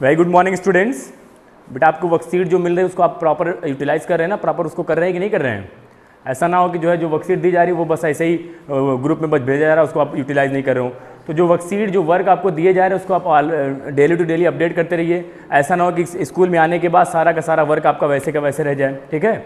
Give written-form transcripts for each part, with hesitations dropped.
Very good morning students. बेटा आपको worksheet जो मिल रही है उसको आप प्रॉपर यूटिलाइज कर रहे हैं ना, प्रॉपर उसको कर रहे हैं कि नहीं कर रहे हैं। ऐसा ना हो कि जो है जो वर्कशीट दी जा रही है वो बस ऐसे ही ग्रुप में बस भेजा जा रहा है, उसको आप यूटिलाइज नहीं कर रहे हो। तो जो वर्कशीट जो वर्क आपको दिए जा रहे हैं उसको आप डेली टू डेली अपडेट करते रहिए। ऐसा ना हो कि स्कूल में आने के बाद सारा का सारा वर्क आपका वैसे का वैसे रह जाए। ठीक है,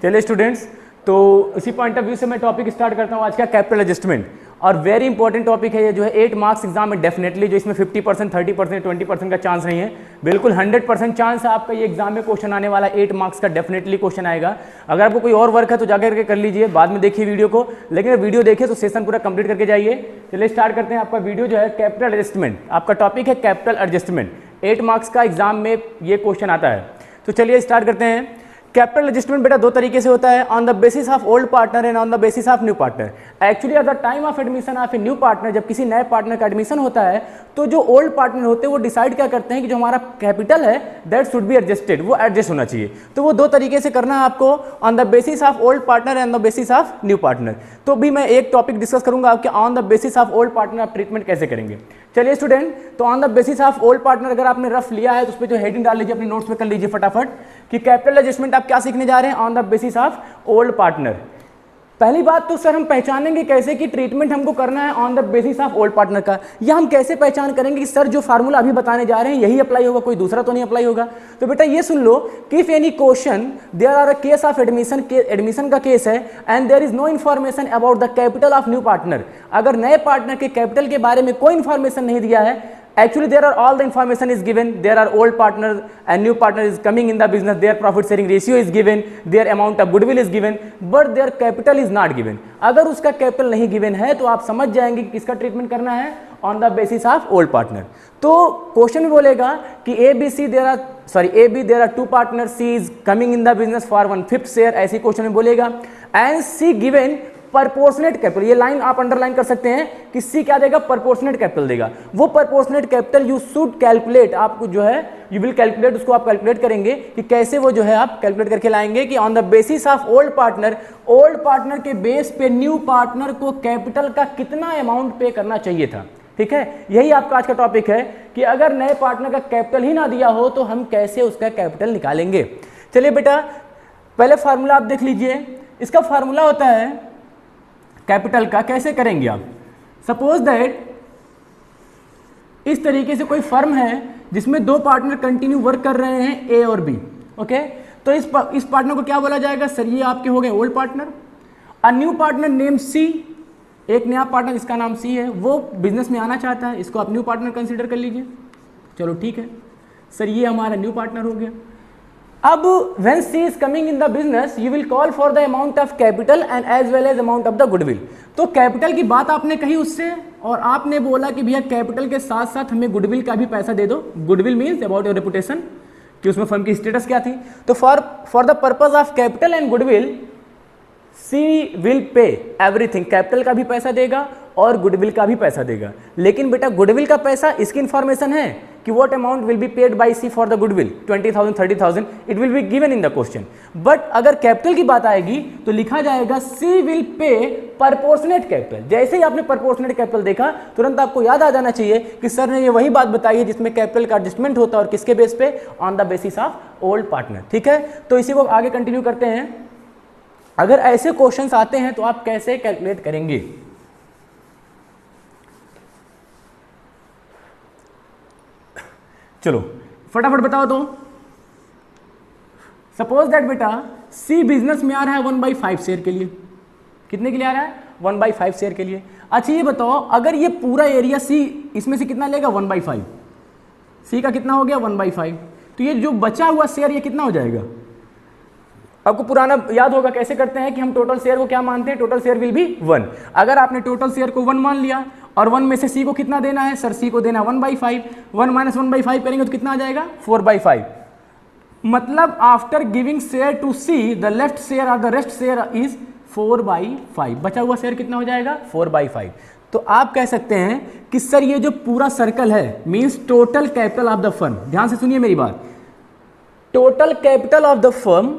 चलिए स्टूडेंट्स, तो इसी पॉइंट ऑफ व्यू से मैं टॉपिक स्टार्ट करता हूँ आज का, कैपिटल एडजस्टमेंट। और वेरी इंपॉर्टेंट टॉपिक है ये, जो है 8 मार्क्स एग्जाम में डेफिनेटली, जो इसमें 50%, 30%, 20% का चांस नहीं है, बिल्कुल 100% चांस है आपका ये एग्जाम में क्वेश्चन आने वाला। 8 मार्क्स का डेफिनेटली क्वेश्चन आएगा। अगर आपको कोई और वर्क है तो जाकर के कर लीजिए, बाद में देखिए वीडियो को, लेकिन वीडियो देखिए तो सेशन पूरा कंप्लीट करके जाइए। चलिए स्टार्ट करते हैं। आपका वीडियो जो है कैपिटल एडजस्टमेंट, आपका टॉपिक है कैपिटल एडजस्टमेंट। 8 मार्क्स का एग्जाम में ये क्वेश्चन आता है। तो चलिए स्टार्ट करते हैं। कैपिटल एडजस्टमेंट बेटा दो तरीके से होता है, on the basis of old partner and on the basis of new partner. Actually at the time of admission of a new partner, जब किसी नए पार्टनर का एडमिशन होता है तो जो ओल्ड पार्टनर होते हैं वो डिसाइड क्या करते हैं कि जो हमारा कैपिटल है दैट शुड बी एडजस्टेड, वो एडजस्ट होना चाहिए। तो वो दो तरीके से करना है आपको, on the basis of old partner and the basis of new partner. तो भी मैं एक टॉपिक डिस्कस करूंगा आपके, on the basis of old partner आप ट्रीटमेंट कैसे करेंगे। चलिए स्टूडेंट, तो on the basis of old partner अगर आपने रफ लिया है तो उस पर जो हेडिंग डाल लीजिए, अपने नोट्स में कर लीजिए फटाफट कि कैपिटल एडजस्टमेंट आप क्या सीखने जा रहे हैं on the basis of old partner. पहली बात तो सर हम पहचानेंगे कैसे कि ट्रीटमेंट हमको करना है on the basis of old partner का, या हम कैसे पहचान करेंगे कि सर जो फार्मूला अभी बताने जा रहे हैं यही अप्लाई होगा, कोई दूसरा तो नहीं अप्लाई होगा। तो बेटा ये सुन लो कि if any question there are a case of admission का केस है and there is no information about the capital of new partner, अगर नए पार्टनर के कैपिटल के बारे में कोई इन्फॉर्मेशन नहीं दिया है, actually there are all the information is given, there are old partner and new partner is coming in the business, their profit sharing ratio is given, their amount of goodwill is given, but their capital is not given। अगर उसका capital नहीं given है तो आप समझ जाएंगे कि किसका ट्रीटमेंट करना है, on the basis of old partner. तो क्वेश्चन में बोलेगा कि A B there are two partner, C is coming in the business for 1/5 share, ऐसी क्वेश्चन में बोलेगा, and C given proportionate capital. ये लाइन आप अंडरलाइन कर सकते हैं कि सी क्या देगा, परपोर्शनेट कैपिटल देगा। वो परपोर्शनेट कैपिटल यू शुड कैलकुलेट, आपको जो है यू विल कैलकुलेट, उसको आप कैलकुलेट करेंगे कि कैसे वो जो है आप कैलकुलेट करके लाएंगे कि on the basis of old partner के बेस पे न्यू पार्टनर को कैपिटल का कितना अमाउंट पे करना चाहिए था। ठीक है, यही आपका आज का टॉपिक है कि अगर नए पार्टनर का कैपिटल ही ना दिया हो तो हम कैसे उसका कैपिटल निकालेंगे। चलिए बेटा पहले फार्मूला आप देख लीजिए। इसका फार्मूला होता है कैपिटल का, कैसे करेंगे आप। सपोज दैट इस तरीके से कोई फर्म है जिसमें दो पार्टनर कंटिन्यू वर्क कर रहे हैं, ए और बी। ओके, तो इस पार्टनर को क्या बोला जाएगा, सर ये आपके हो गए old partner. A new partner name C, एक नया पार्टनर जिसका नाम सी है वो बिजनेस में आना चाहता है, इसको आप न्यू पार्टनर कंसीडर कर लीजिए। चलो ठीक है सर, ये हमारा न्यू पार्टनर हो गया। अब when C is coming in the business, you will call for the amount of capital and as well as amount of the goodwill। तो कैपिटल की बात आपने कही उससे, और आपने बोला कि भैया कैपिटल के साथ साथ हमें गुडविल का भी पैसा दे दो। Goodwill means about your reputation, कि उसमें फर्म की स्टेटस क्या थी। तो for the purpose of capital and goodwill C will pay everything, capital का भी पैसा देगा और गुडविल का भी पैसा देगा। लेकिन बेटा गुडविल का पैसा, इसकी इंफॉर्मेशन है कि what amount will be paid by C for the goodwill, 20,000 30,000, it will be given in the question. But अगर कैपिटल की बात आएगी तो लिखा जाएगा सी विल पे परपोर्शनेट कैपिटल। जैसे ही आपने परपोर्शनेट कैपिटल देखा तुरंत आपको याद आ जाना चाहिए कि सर ने ये वही बात बताई है जिसमें कैपिटल का एडजस्टमेंट होता है, और किसके बेस पे, on the basis of old partner. ठीक है, तो इसी को आगे कंटिन्यू करते हैं। अगर ऐसे क्वेश्चंस आते हैं तो आप कैसे कैलकुलेट करेंगे। चलो फटाफट बताओ तो। सपोज दैट बेटा सी बिजनेस में आ रहा है 1/5 शेयर के लिए। कितने के लिए आ रहा है, 1/5 शेयर के लिए। अच्छा ये बताओ, अगर ये पूरा एरिया सी इसमें से कितना लेगा, 1/5, सी का कितना हो गया 1/5, तो ये जो बचा हुआ शेयर ये कितना हो जाएगा। आपको पुराना याद होगा कैसे करते हैं कि हम टोटल शेयर को क्या मानते हैं, टोटल शेयर विल बी 1। अगर आपने टोटल शेयर को 1 मान लिया और 1 में से सी को कितना देना है, सर सी को देना 1/5, 1 - 1/5 करेंगे तो कितना आ जाएगा, 4/5। मतलब after giving share to C the left share और द रेस्ट शेयर इज 4/5, बचा हुआ शेयर कितना हो जाएगा, 4/5। तो आप कह सकते हैं कि सर ये जो पूरा सर्कल है means total capital of the firm. ध्यान से सुनिए मेरी बात, total capital of the firm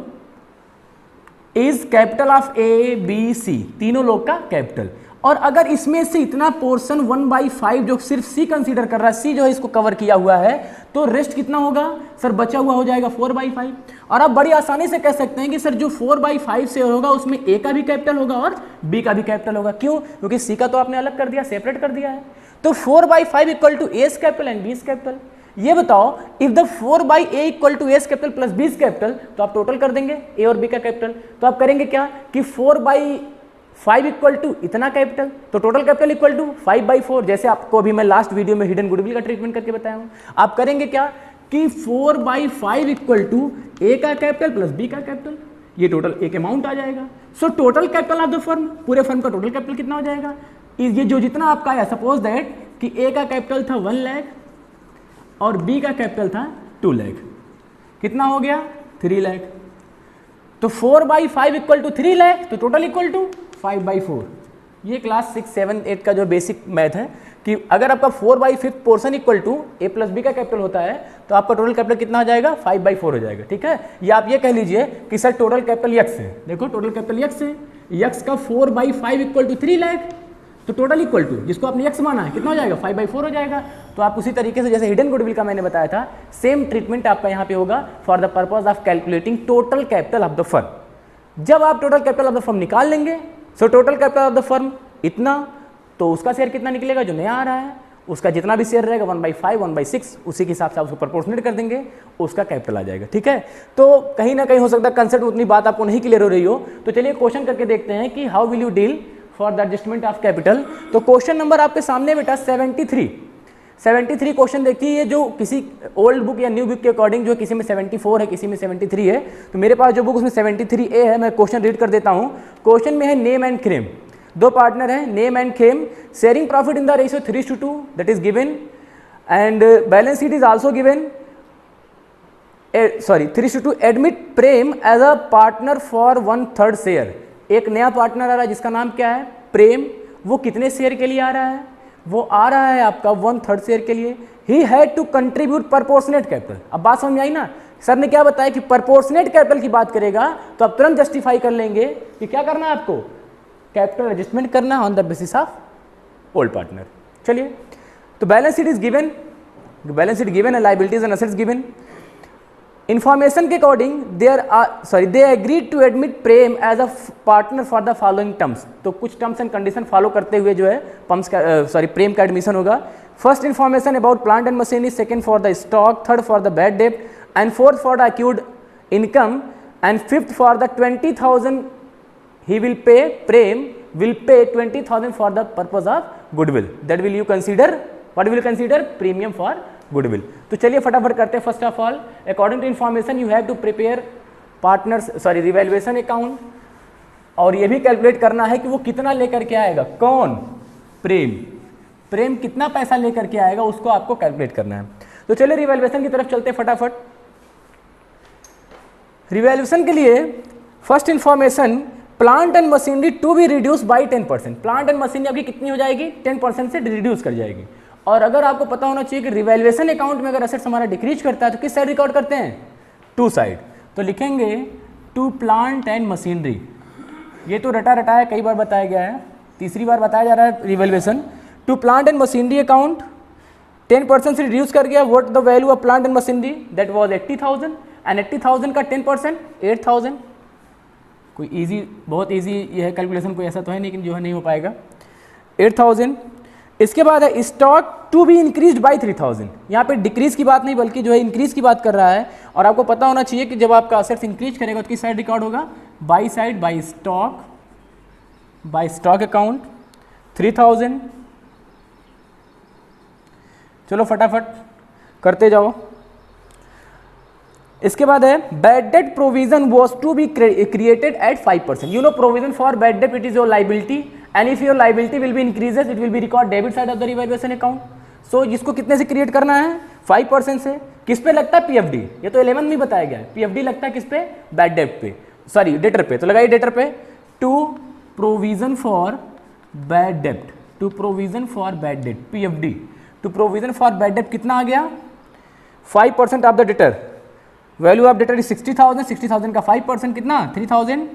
is capital of A B C, तीनों लोग का कैपिटल। और अगर इसमें से इतना पोर्शन 1/5 जो सिर्फ सी कंसीडर कर रहा है, सी जो है इसको कवर किया हुआ है, तो रेस्ट कितना होगा सर, बचा हुआ हो जाएगा 4/5। और आप बड़ी आसानी से कह सकते हैं कि सर जो 4/5 से होगा उसमें ए का भी कैपिटल होगा और बी का भी कैपिटल होगा। क्यों? क्योंकि सी का तो आपने अलग कर दिया, सेपरेट कर दिया है। तो 4/5 equal to A's capital and B's capital. ये बताओ, if the 4/a equal to A's capital plus B's capital, तो आप टोटल कर देंगे ए और बी का कैपिटल। तो आप करेंगे क्या कि 4/5 इक्वल टू इतना कैपिटल, तो टोटल कैपिटल इक्वल टू 5/4, जैसे आपको अभी मैं लास्ट वीडियो में हिडन गुडविल का ट्रीटमेंट करके बताया हूं। आप करेंगे क्या कि 4/5 इक्वल टू ए का कैपिटल प्लस बी का कैपिटल, ये टोटल एक अमाउंट आ जाएगा। सो total capital of the firm, पूरे फर्म का टोटल कैपिटल कितना हो जाएगा, ये जो जितना आपका है, सपोज दैट कि ए का कैपिटल था 1 लाख और बी का कैपिटल था 2 लाख, कितना हो गया 3 लाख। तो 4/5 इक्वल टू 3 लाख, तो टोटल इक्वल टू 5/4। ये क्लास 6, 7, 8 का जो बेसिक मैथ है कि अगर आपका 4/5 portion equal to A plus B का कैपिटल होता है तो आपका टोटल कैपिटल कितना हो जाएगा 5/4 हो जाएगा। ठीक है, या आप ये कह लीजिए कि सर टोटल कैपिटल यक्स है, देखो टोटल कैपिटल यक्स है, यक्स का 4/5 इक्वल टू 3 लाख, तो टोटल इक्वल टू जिसको आपने यक्स माना है कितना हो जाएगा 5/4 हो जाएगा। तो आप उसी तरीके से जैसे हिडन गुडविल का मैंने बताया था, सेम ट्रीटमेंट आपका यहाँ पे होगा for the purpose of calculating total capital of the firm. जब आप total capital of the firm निकाल लेंगे, सो total capital of the firm इतना, तो उसका शेयर कितना निकलेगा जो नया आ रहा है, उसका जितना भी शेयर रहेगा 1/5, 1/6, उसी के हिसाब से आप उसको प्रोपोर्शनेट कर देंगे, उसका कैपिटल आ जाएगा। ठीक है, तो कहीं ना कहीं हो सकता है कंसेप्ट उतनी बात आपको नहीं क्लियर हो रही हो, तो चलिए क्वेश्चन करके देखते हैं कि how will you deal for the adjustment of capital. तो क्वेश्चन नंबर आपके सामने बेटा 73 क्वेश्चन देखिए, ये जो किसी ओल्ड बुक या न्यू बुक के अकॉर्डिंग जो किसी में 74 है, किसी में 73 है, तो मेरे पास जो बुक उसमें 73A है। मैं क्वेश्चन रीड कर देता हूं। क्वेश्चन में है नेम एंड खेम, दो पार्टनर हैं Nem and Khem, sharing profit in the ratio 3:2 that is given, and balance sheet is also given, 3:2 admit Prem as a partner for 1/3 share. एक नया पार्टनर आ रहा है जिसका नाम क्या है प्रेम, वो कितने शेयर के लिए आ रहा है, वो आ रहा है आपका 1/3 शेयर के लिए। He had to contribute proportionate capital. अब बात समझ में आई ना, सर ने क्या बताया कि प्रपोर्शनेट कैपिटल की बात करेगा तो आप तुरंत जस्टिफाई कर लेंगे कि क्या करना है आपको, कैपिटल एडजस्टमेंट करना है on the basis of old partner. चलिए, तो balance sheet is given, balance sheet given है, liabilities and assets given. Information के according they agreed to admit Prem as a partner for the following terms. तो कुछ terms and condition follow करते हुए जो है प्रेम का एडमिशन होगा। First information about plant and machinery, second for the stock, third for the bad debt, and fourth for the accrued income, and fifth for the 20,000 he will pay, Prem will pay 20,000 for the purpose of goodwill. That will you consider, what will you consider premium for goodwill. तो चलिए फटाफट करते हैं। First of all, according to information you have to prepare revaluation account, और ये भी calculate करना है कि वो कितना लेकर के आएगा, कौन प्रेम कितना पैसा लेकर के आएगा, उसको आपको कैलकुलेट करना है। तो चलिए रिवैल्यूएशन की तरफ चलते हैं फटाफट। रिवैल्यूएशन के लिए first information, plant and machinery to be reduce by 10%। Plant and machinery आपकी कितनी हो जाएगी 10% से रिड्यूस कर जाएगी। और अगर आपको पता होना चाहिए कि रिवैल्यूएशन अकाउंट में अगर एसेट्स हमारा डिक्रीज करता है तो किस साइड रिकॉर्ड करते हैं, टू साइड। तो लिखेंगे टू प्लांट एंड मशीनरी, ये तो रटा है, कई बार बताया गया है, तीसरी बार बताया जा रहा है revaluation. To plant and machinery account 10% से रिड्यूस कर गया, what the value of plant and machinery, that was 80,000, and 80,000 का 10% 8,000। कोई इजी, बहुत इजी ये है कैलकुलेशन, कोई ऐसा तो है नहीं लेकिन जो है नहीं हो पाएगा, 8,000। इसके बाद है stock to be increase by 3,000, यहाँ पे डिक्रीज की बात नहीं बल्कि जो है इंक्रीज की बात कर रहा है। और आपको पता होना चाहिए कि जब आपका असेट्स इंक्रीज करेगा तो किस साइड रिकॉर्ड होगा, by side, by stock account 3,000। चलो फटाफट करते जाओ। इसके बाद है bad debt provision was to be created at 5%। You know provision for bad debt it is your liability, and if your liability will be increases it will be record debit side of the revaluation account. So जिसको कितने से create करना है 5% से। किस पे लगता है पीएफडी, ये तो 11 में बताया गया है। पीएफडी लगता है किस पे, बैड डेट पे, सॉरी डेटर पे। तो लगाइए डेटर पे, to provision for bad debt, to provision for bad debt, PFD to provision for bad debt कितना आ गया 5% of the debtor. Value of debtor is 60,000, 60,000 का 5% कितना 3,000।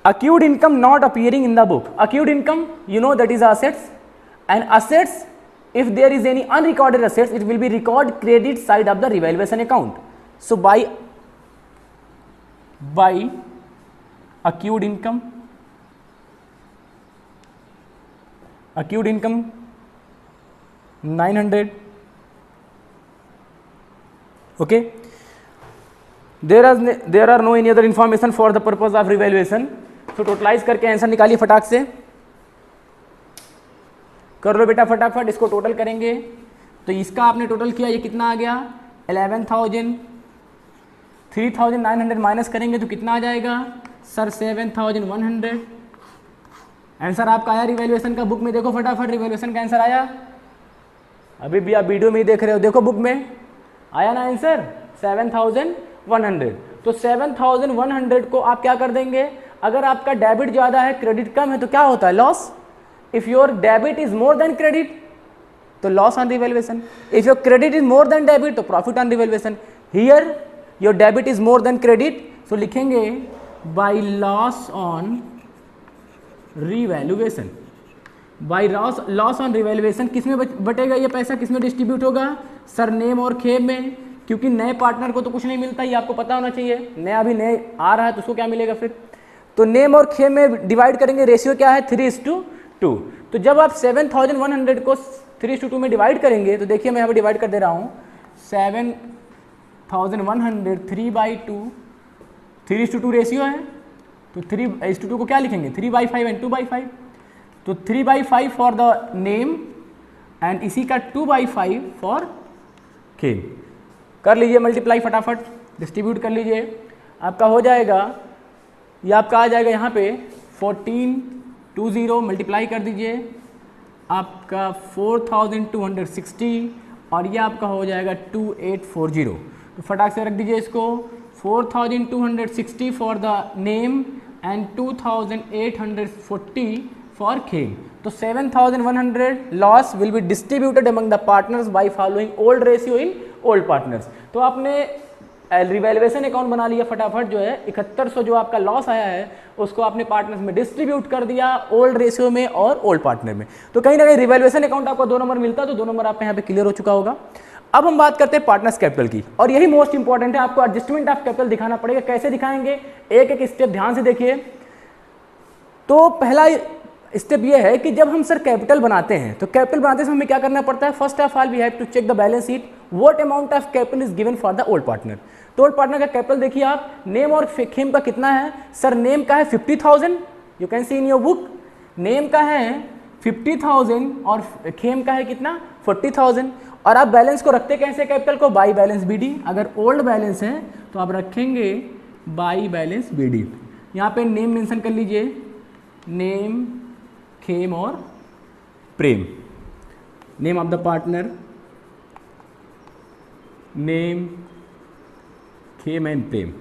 accrued income not appearing in the book. Accrued income, you know, that is assets, and assets, if there is any unrecorded assets, it will be record credit side of the revaluation account. So by accrued income 900. Okay, there are no any other information for the purpose of revaluation. So टोटलाइज करके answer निकालिए फटाक से, कर लो बेटा फटाफट, इसको total करेंगे तो इसका आपने टोटल किया, ये कितना आ गया 11,000, 3,900 माइनस करेंगे तो कितना आ जाएगा सर 7,100। आंसर आपका आया रिवैल्यूएशन का, बुक में देखो फटाफट रिवैल्यूएशन का आंसर आया। अभी भी आप वीडियो में ही देख रहे हो, देखो बुक में आया ना आंसर 7,100। तो 7,100 को आप क्या कर देंगे, अगर आपका डेबिट ज़्यादा है क्रेडिट कम है तो क्या होता है loss. If your debit is more than credit तो loss on revaluation, if your credit is more than debit तो profit on revaluation. Here your debit is more than credit, so लिखेंगे by loss on revaluation. By loss on revaluation किस में बटेगा ये पैसा, किस में distribute होगा सर नेम और खेम में, क्योंकि नए पार्टनर को तो कुछ नहीं मिलता, ये आपको पता होना चाहिए। नया अभी नए आ रहा है तो उसको क्या मिलेगा फिर, तो नेम और खेम में डिवाइड करेंगे, रेशियो क्या है 3:2। तो जब आप 7,100 को 3:2 में डिवाइड करेंगे तो देखिए मैं यहाँ पर डिवाइड कर दे रहा हूँ 7,100 3/2, 3:2 रेशियो है तो 3:2 को क्या लिखेंगे 3/5 एंड 2/5। तो 3/5 फॉर द नेम एंड इसी का 2/5 फॉर खेम। कर लीजिए मल्टीप्लाई फटाफट, डिस्ट्रीब्यूट कर लीजिए, आपका हो जाएगा, ये आपका आ जाएगा यहाँ पे 1420, मल्टीप्लाई कर दीजिए आपका 4,260 और ये आपका हो जाएगा 2840। तो फटाक से रख दीजिए इसको, 4,260 for the name and 2,840 for Khem. तो 7,100 loss will be distributed among the partners by following old ratio in old partners. तो आपने रिवैल्यूएशन अकाउंट बना लिया फटाफट, जो है 7100 जो आपका लॉस आया है उसको आपने पार्टनर्स में डिस्ट्रीब्यूट कर दिया ओल्ड रेशियो में और ओल्ड पार्टनर में। तो कहीं ना कहीं रिवैल्यूएशन अकाउंट आपको 2 नंबर मिलता, तो 2 नंबर आपका यहाँ पे क्लियर हो चुका होगा। अब हम बात करते हैं पार्टनर्स कैपिटल की, और यही मोस्ट इंपॉर्टेंट है, आपको एडजस्टमेंट ऑफ कैपिटल दिखाना पड़ेगा। कैसे दिखाएंगे, एक एक स्टेप ध्यान से देखिए। तो पहला स्टेप ये है कि जब हम सर कैपिटल बनाते हैं तो कैपिटल बनाते समय हमें क्या करना पड़ता है, first of all we have to check the balance sheet, what amount of capital is given for the old partner. तो ओल्ड पार्टनर का कैपिटल देखिए आप, नेम और खेम का कितना है सर, नेम का है 50,000, you can see in your book, name का है 50,000 और खेम का है कितना 40,000। और आप बैलेंस को रखते कैसे कैपिटल को, बाई बैलेंस बीडी। अगर ओल्ड बैलेंस है तो आप रखेंगे बाई बैलेंस बीडी। यहाँ पे नेम मेंशन कर लीजिए, नेम खेम और Prem, name of the partner, name Khem and Prem.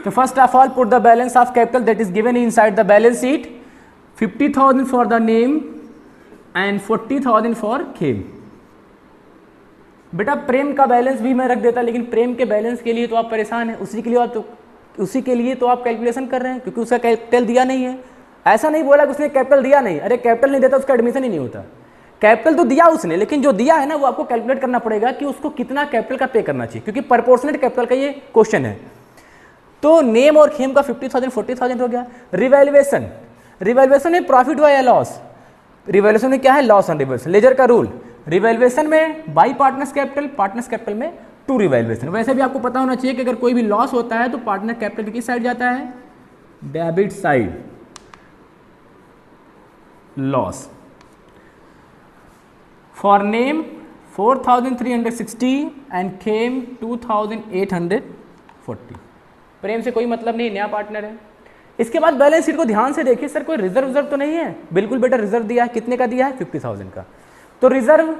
तो first of all put the balance of capital that is given inside the balance sheet, 50,000 for the name and 40,000 for Khem. बेटा प्रेम का balance भी मैं रख देता, लेकिन प्रेम के बैलेंस के लिए तो आप परेशान हैं, उसी के लिए तो आप कैलकुलेशन कर रहे हैं, क्योंकि उसका कैपिटल दिया नहीं है। ऐसा नहीं बोला कि उसने कैपिटल दिया नहीं, अरे कैपिटल नहीं देता उसका एडमिशन ही नहीं होता। कैपिटल तो दिया उसने, लेकिन जो दिया है ना वो आपको कैलकुलेट करना पड़ेगा कि उसको कितना कैपिटल का पे करना चाहिए, क्योंकि प्रोपोर्शनेट कैपिटल का ये क्वेश्चन है। तो नेम और खेम का 50,000 40,000 हो गया। रिवैल्यूएशन, रिवैल्यूएशन में प्रॉफिट हुआ या लॉस, रिवैल्यूएशन में क्या है लॉस ऑन रिवैल्यूएशन, लेजर का रूल। रिवैल्यूएशन में by partners capital, partners capital में टू रिवैल्यूएशन। वैसे भी आपको पता होना चाहिए कि अगर कोई भी लॉस होता है तो पार्टनर कैपिटल की किस साइड जाता है, debit side, loss. For name 4,360 and Khem 2,840। प्रेम से कोई मतलब नहीं, नया पार्टनर है। इसके बाद बैलेंस शीट को ध्यान से देखिए, सर कोई रिजर्व तो नहीं है, बिल्कुल बेटा रिजर्व दिया है, कितने का दिया है 50,000 का। तो reserve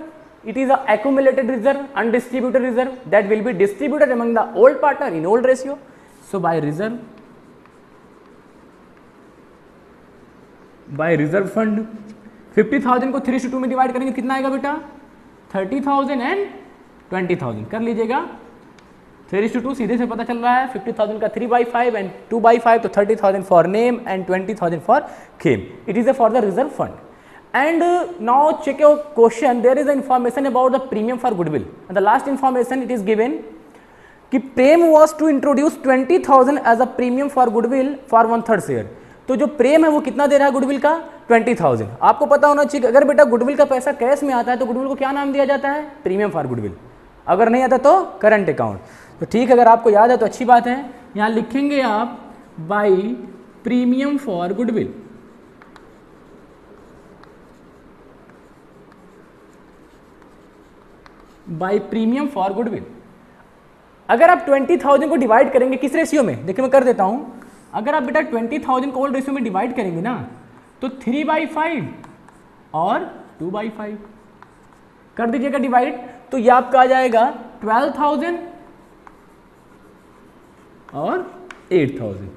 it is accumulated reserve, undistributed reserve that will be distributed among the old partner in old ratio. So by reserve fund 50,000 को 3:2 में डिवाइड करेंगे कितना आएगा बेटा 30,000 एंड 20,000। कर लीजिएगा 3:2 सीधे से पता चल रहा है, 50,000 का 3/5 एंड 2/5 तो 30,000 for name and 20,000 for Khem. It is for the reserve fund. And now check your question. There is an information about the premium for goodwill. And the last information it is given कि प्रेम was to introduce 20,000 as a premium for goodwill for 1/3 share. तो जो प्रेम है वो कितना दे रहा है goodwill का 20,000. आपको पता होना चाहिए अगर बेटा गुडविल का पैसा कैश में आता है तो गुडविल को क्या नाम दिया जाता है, प्रीमियम फॉर गुडविल. अगर नहीं आता तो करंट अकाउंट. तो ठीक है, अगर आपको याद है तो अच्छी बात है. यहाँ लिखेंगे आप by premium for goodwill. By premium for goodwill. अगर आप 20,000 को डिवाइड करेंगे किस रेशियो में, देखिए मैं कर देता हूं. अगर आप बेटा 20,000 को ओल्ड रेशियो में डिवाइड करेंगे ना तो 3/5 और 2/5 कर दीजिएगा डिवाइड, तो ये आपका आ जाएगा 12,000 और 8,000.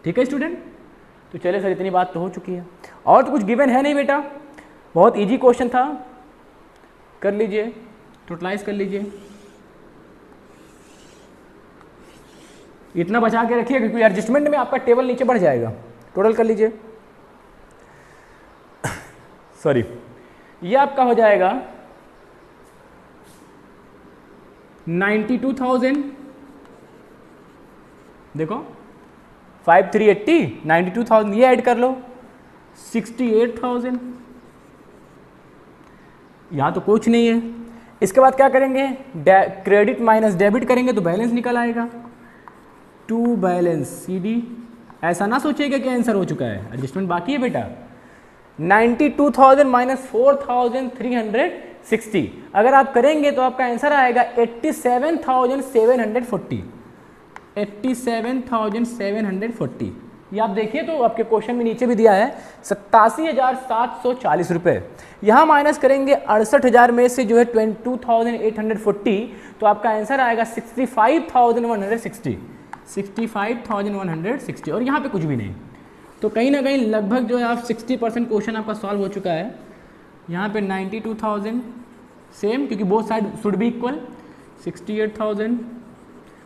ठीक है स्टूडेंट. तो चलिए सर इतनी बात तो हो चुकी है, और तो कुछ गिवन है नहीं बेटा, बहुत इजी क्वेश्चन था. कर लीजिए, टोटलाइज कर लीजिए. इतना बचा के रखिए क्योंकि एडजस्टमेंट में आपका टेबल नीचे बढ़ जाएगा. टोटल कर लीजिए. सॉरी, ये आपका हो जाएगा 92,000. देखो 5380 92,000 ये ऐड कर लो 68,000. यहां तो कुछ नहीं है. इसके बाद क्या करेंगे, क्रेडिट माइनस डेबिट करेंगे तो बैलेंस निकल आएगा. To balance CD. ऐसा ना सोचिएगा कि आंसर हो चुका है, एडजस्टमेंट बाकी है बेटा. 92,000 माइनस 4,360 अगर आप करेंगे तो आपका आंसर आएगा 87,740. 87,740. ये आप देखिए तो आपके क्वेश्चन में नीचे भी दिया है 87,740 रुपये. यहाँ माइनस करेंगे 68,000 में से जो है 22,840, तो आपका आंसर आएगा 65,160. 65,160 और यहाँ पे कुछ भी नहीं. तो कहीं ना कहीं लगभग जो है आप 60% क्वेश्चन आपका सॉल्व हो चुका है. यहाँ पे 92,000 सेम क्योंकि both side should be equal. 68,000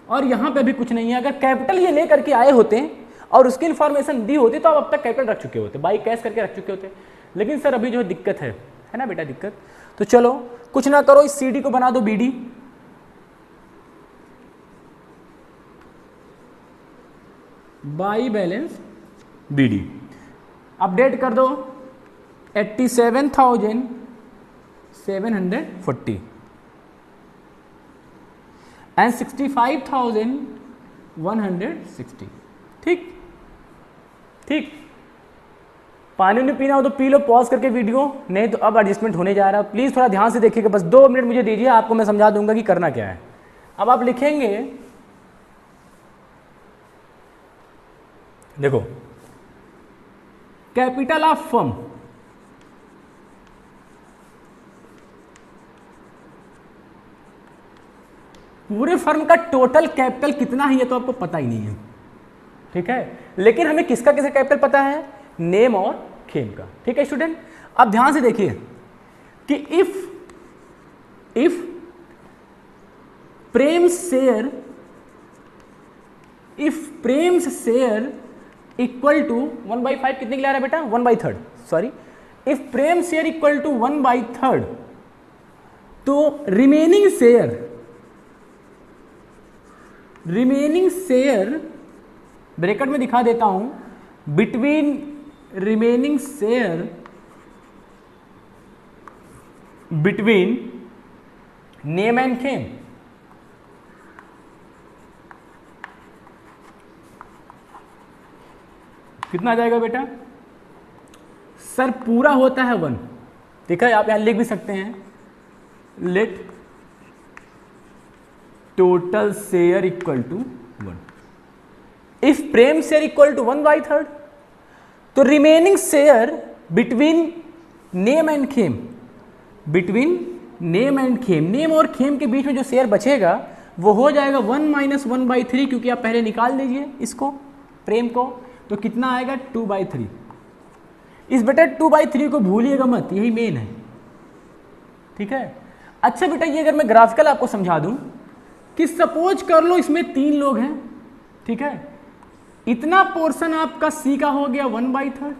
और यहाँ पे भी कुछ नहीं है. अगर कैपिटल ये ले करके आए होते और उसकी इन्फॉर्मेशन दी होती तो आप अब तक कैपिटल रख चुके होते, बाई कैश करके रख चुके होते. लेकिन सर अभी जो दिक्कत है ना बेटा दिक्कत. तो चलो कुछ ना करो, इस CD को बना दो BD. By balance BD. Update कर दो 87,740 एंड 65,160. ठीक ठीक. पानी नहीं पीना हो तो पी लो, पॉज करके वीडियो, नहीं तो अब एडजस्टमेंट होने जा रहा है. प्लीज थोड़ा ध्यान से देखिएगा, बस 2 मिनट मुझे दीजिए, आपको मैं समझा दूंगा कि करना क्या है. अब आप लिखेंगे, देखो कैपिटल ऑफ फर्म. पूरे फर्म का टोटल कैपिटल कितना है ये तो आपको पता ही नहीं है. ठीक है, लेकिन हमें किसका किसका कैपिटल पता है, नेम और खेम का. ठीक है स्टूडेंट. अब ध्यान से देखिए कि if Prem's share equal to 1/5 कितने के लिए आ रहा है बेटा, 1/3. Sorry, if Prem share equal to 1/3 तो रिमेनिंग शेयर ब्रैकेट में दिखा देता हूं, between remaining share between Nem and Khem. कितना आ जाएगा बेटा, सर पूरा होता है 1. ठीक है, आप यहां लिख भी सकते हैं, let total share equal to 1. If Prem share equal to 1/3 तो remaining share between Nem and Khem, Nem और खेम के बीच में जो शेयर बचेगा वो हो जाएगा 1 - 1/3, क्योंकि आप पहले निकाल दीजिए इसको प्रेम को, तो कितना आएगा 2/3. इस बेटा 2/3 को भूलिएगा मत, यही मेन है. ठीक है. अच्छा बेटा, ये अगर मैं ग्राफिकल आपको समझा दूं कि सपोज कर लो इसमें 3 लोग हैं, ठीक है, इतना पोर्शन आपका सी का हो गया 1/3,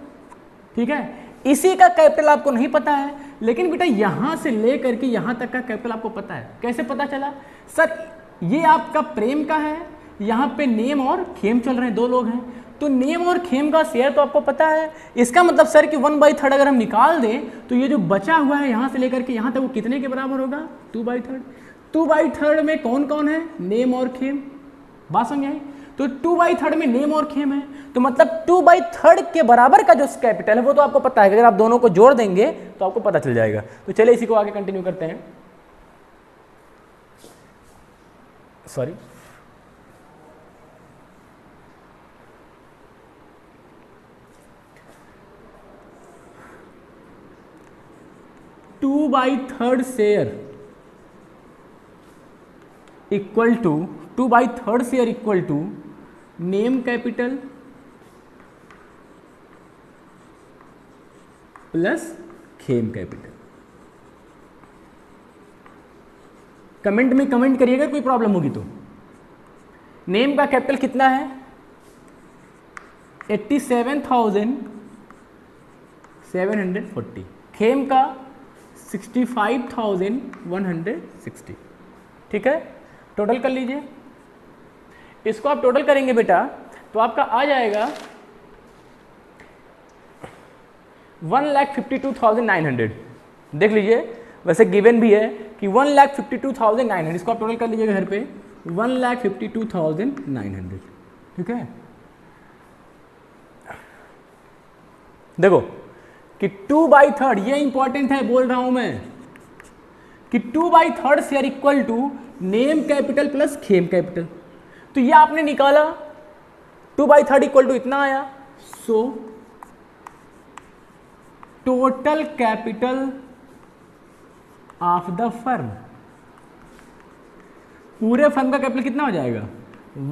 ठीक है। इसी का कैपिटल आपको नहीं पता है, लेकिन बेटा यहां से लेकर के यहां तक का कैपिटल आपको पता है। कैसे पता चला? सर ये आपका प्रेम का है, यहाँ पे नेम और खेम चल रहे हैं, 2 लोग हैं, तो नेम और खेम का शेयर तो आपको पता है। इसका मतलब सर कि 1/3 अगर हम निकाल दें तो ये जो बचा हुआ है यहाँ से लेकर के यहाँ तक वो कितने के बराबर होगा? 2/3। 2/3 में कौन कौन है? नेम और खेम। बात समझ आई? तो 2/3 में नेम और खेम है, तो मतलब 2/3 के बराबर का जो कैपिटल है वो तो आपको पता है। अगर आप दोनों को जोड़ देंगे तो आपको पता चल जाएगा। तो चलिए इसी को आगे कंटिन्यू करते हैं। Sorry, two by third share equal to 2/3 share equal to Nem capital plus Khem capital. Comment में कमेंट करिएगा कोई प्रॉब्लम होगी तो। नेम का कैपिटल कितना है? 87,740। खेम का 65,160। ठीक है, टोटल कर लीजिए। इसको आप टोटल करेंगे बेटा तो आपका आ जाएगा 1,52,900। देख लीजिए, वैसे गिवन भी है कि 1,52,900। इसको आप टोटल कर लीजिएगा घर पे, 1,52,900। ठीक है, देखो कि 2/3, ये इंपॉर्टेंट है, बोल रहा हूं मैं कि 2/3 share equal to Nem capital plus Khem capital. तो ये आपने निकाला, 2/3 इक्वल टू इतना आया। So total capital of the firm, पूरे फर्म का कैपिटल कितना हो जाएगा?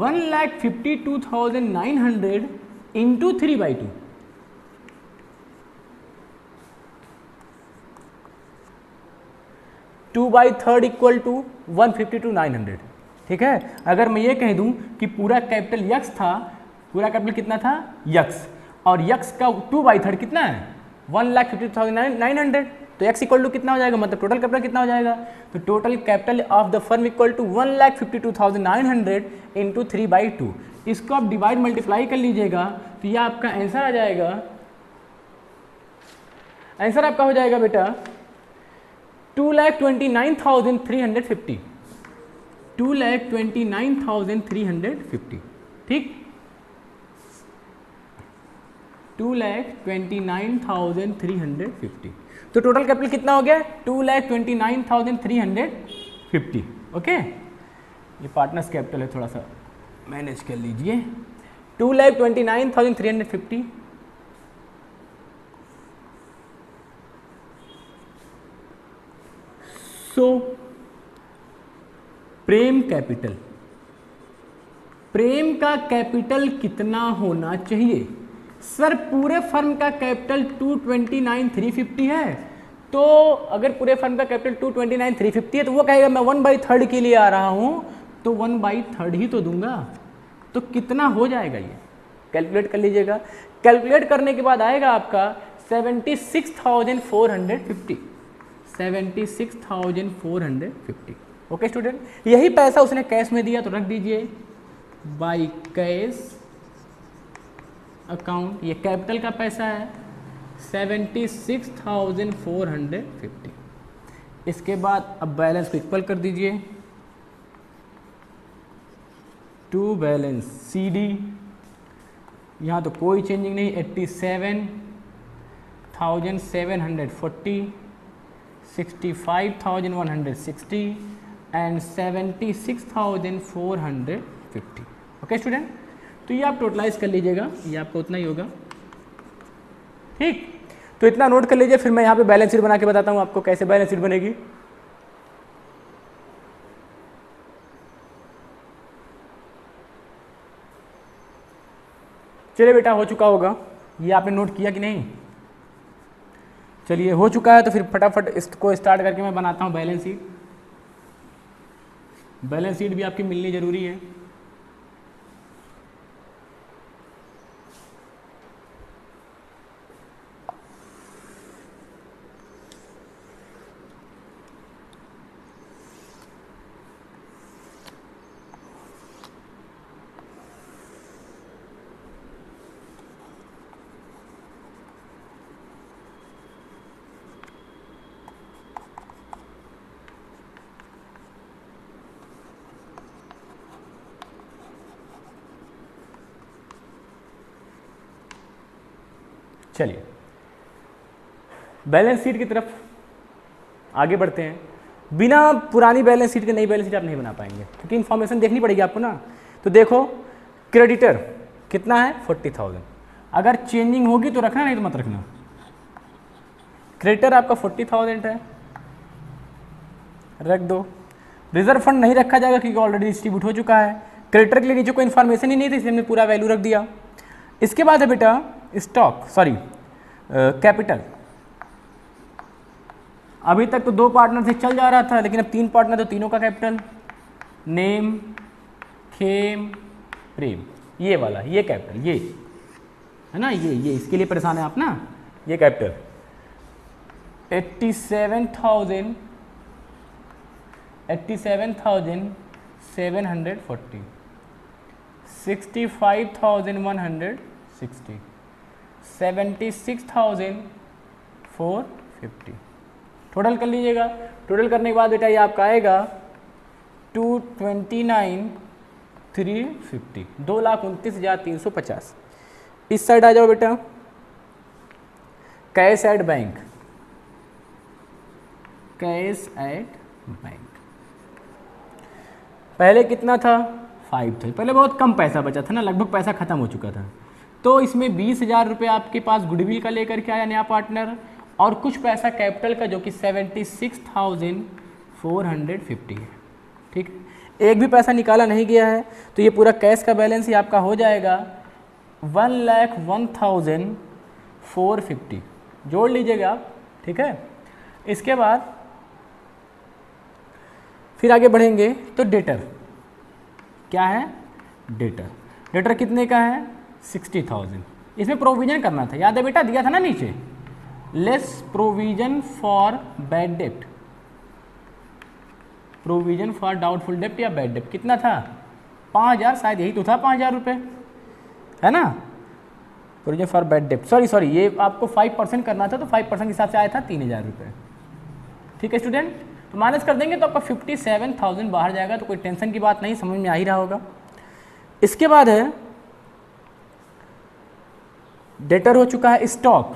1,52,900 into 3/2। Two by third equal to 152,900। ठीक है, अगर मैं ये कह दूं कि पूरा कैपिटल यक्स था, पूरा कैपिटल कितना था? यक्स, और यक्स का 2/3 कितना है? 1,52,900। तो एक्स इक्वल टू कितना हो जाएगा? मतलब टोटल कैपिटल कितना हो जाएगा? तो total capital of the firm equal to 1,52,900 into 3/2। इसको आप डिवाइड मल्टीप्लाई कर लीजिएगा तो ये आपका आंसर आ जाएगा। आंसर आपका हो जाएगा बेटा 2,29,350। 2,29,350। ठीक, 2,29,350। तो टोटल कैपिटल कितना हो गया? 2,29,350। ओके, ये पार्टनर्स कैपिटल है, थोड़ा सा मैनेज कर लीजिए। 2,29,350 सो प्रेम कैपिटल, प्रेम का कैपिटल कितना होना चाहिए? सर पूरे फर्म का कैपिटल 229,350 है, तो अगर पूरे फर्म का कैपिटल 229,350 है तो वो कहेगा मैं 1/3 के लिए आ रहा हूं, तो 1/3 ही तो दूंगा। तो कितना हो जाएगा ये? कैलकुलेट कर लीजिएगा। कैलकुलेट करने के बाद आएगा आपका 76,450। 76,450। ओके स्टूडेंट, यही पैसा उसने कैश में दिया तो रख दीजिए बाई कैश अकाउंट। ये कैपिटल का पैसा है 76,450। इसके बाद अब बैलेंस को इक्वल कर दीजिए टू बैलेंस सी डी। यहाँ तो कोई चेंजिंग नहीं, 87,740, 65,160 एंड 76,450। ओके स्टूडेंट, तो ये आप टोटलाइज कर लीजिएगा, ये आपका उतना ही होगा। ठीक, तो इतना नोट कर लीजिए, फिर मैं यहाँ पे बैलेंस शीट बना के बताता हूँ आपको कैसे बैलेंस शीट बनेगी। चलिए बेटा, हो चुका होगा, ये आपने नोट किया कि नहीं? चलिए हो चुका है तो फिर फटाफट इसको स्टार्ट करके मैं बनाता हूँ बैलेंस शीट। बैलेंस शीट भी आपकी मिलनी जरूरी है। चलिए बैलेंस शीट की तरफ आगे बढ़ते हैं। बिना पुरानी बैलेंस शीट के नई बैलेंस शीट आप नहीं बना पाएंगे, क्योंकि इन्फॉर्मेशन देखनी पड़ेगी आपको ना। तो देखो क्रेडिटर कितना है 40,000, अगर चेंजिंग होगी तो रखना, नहीं तो मत रखना। क्रेडिटर आपका 40,000 है, रख दो। रिजर्व फंड नहीं रखा जाएगा क्योंकि ऑलरेडी डिस्ट्रीब्यूट हो चुका है। क्रेडिटर के लिए नीचे कोई इन्फॉर्मेशन ही नहीं थी, इसलिए हमने पूरा वैल्यू रख दिया। इसके बाद है बेटा स्टॉक, सॉरी कैपिटल। अभी तक तो 2 पार्टनर से चल जा रहा था, लेकिन अब 3 पार्टनर, तो तीनों का कैपिटल। नेम, खेम, प्रेम, ये वाला, ये कैपिटल, ये है ना, ये इसके लिए परेशान है आप ना। ये कैपिटल 87,740, 65,160, 76,450। टोटल कर लीजिएगा। टोटल करने के बाद बेटा ये आपका आएगा 229,350, 2,29,350। इस साइड आ जाओ बेटा, cash at bank, cash at bank. पहले कितना था 5 था, पहले बहुत कम पैसा बचा था ना, लगभग पैसा खत्म हो चुका था। तो इसमें 20,000 रुपये आपके पास गुडविल का लेकर के आया नया पार्टनर, और कुछ पैसा कैपिटल का जो कि 76,450 है। ठीक है, एक भी पैसा निकाला नहीं गया है, तो ये पूरा कैश का बैलेंस ही आपका हो जाएगा 1,01,450। जोड़ लीजिएगा आप, ठीक है। इसके बाद फिर आगे बढ़ेंगे तो डेटर क्या है, डेटर कितने का है 60,000। इसमें प्रोविजन करना था, याद है बेटा, दिया था ना नीचे, less provision for bad dept, provision for doubtful डेप्ट या बैड डेप्ट। कितना था 5,000, शायद यही तो था 5,000 रुपये, है ना। प्रोविजन फॉर बैड डेप्ट, सॉरी ये आपको 5% करना था, तो 5% के हिसाब से आया था 3,000 रुपये। ठीक है स्टूडेंट, तो माइनस कर देंगे तो आपका 57,000 बाहर जाएगा, तो कोई टेंशन की बात नहीं, समझ में आ ही रहा होगा। इसके बाद है डेटर हो चुका है स्टॉक।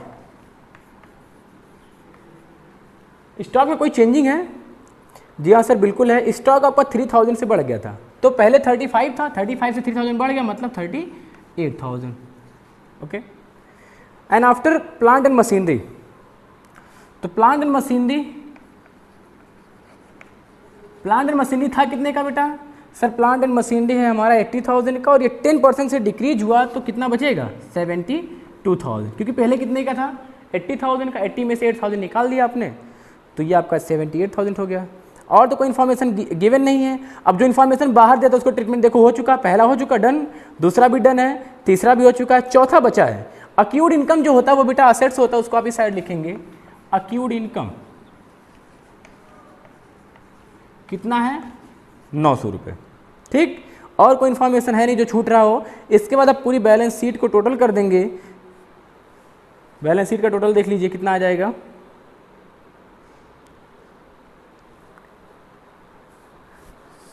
स्टॉक में कोई चेंजिंग है? जी हाँ सर बिल्कुल है। स्टॉक आपका 3,000 से बढ़ गया था, तो पहले 35 था, 35 से 3,000 बढ़ गया, मतलब 38,000। Okay. And after plant and machinery, तो प्लांट एंड मशीनरी था कितने का बेटा? सर प्लांट एंड मशीनरी है हमारा 80,000 का, और ये 10% से डिक्रीज हुआ तो कितना बचेगा 72,000, क्योंकि पहले कितने का था 80,000 का, 80 में से 8,000 निकाल दिया आपने, तो ये आपका 78,000 हो गया। और तो कोई इन्फॉर्मेशन गिवन नहीं है। अब जो इन्फॉर्मेशन बाहर दिया था उसको ट्रीटमेंट देखो हो चुका, पहला हो चुका डन, दूसरा भी डन है, तीसरा भी हो चुका है, चौथा बचा है। अक्यूड इनकम जो होता है वो बेटा असेट्स होता है, उसको आप इस साइड लिखेंगे। अक्यूड इनकम कितना है 900 रुपये। ठीक, और कोई इन्फॉर्मेशन है नहीं जो छूट रहा हो। इसके बाद आप पूरी बैलेंस शीट को टोटल कर देंगे। बैलेंस शीट का टोटल देख लीजिए कितना आ जाएगा।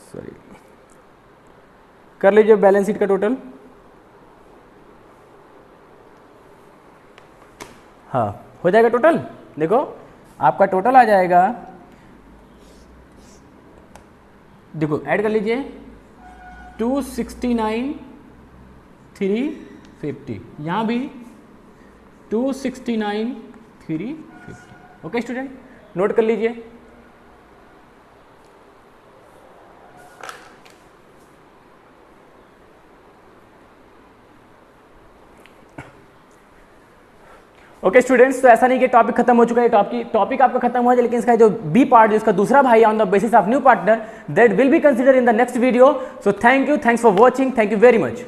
सॉरी, कर लीजिए बैलेंस शीट का टोटल। हाँ हो जाएगा टोटल, देखो आपका टोटल आ जाएगा, देखो ऐड कर लीजिए 269,350, यहाँ भी 269,350। ओके स्टूडेंट, नोट कर लीजिए। ओके स्टूडेंट्स, तो ऐसा नहीं कि टॉपिक खत्म हो चुका है, टॉपिक आपका खत्म हुआ है, लेकिन इसका जो बी पार्ट, जिसका दूसरा भाई on the basis of new partner, that will be consider in the next video. So thank you, thanks for watching, thank you very much.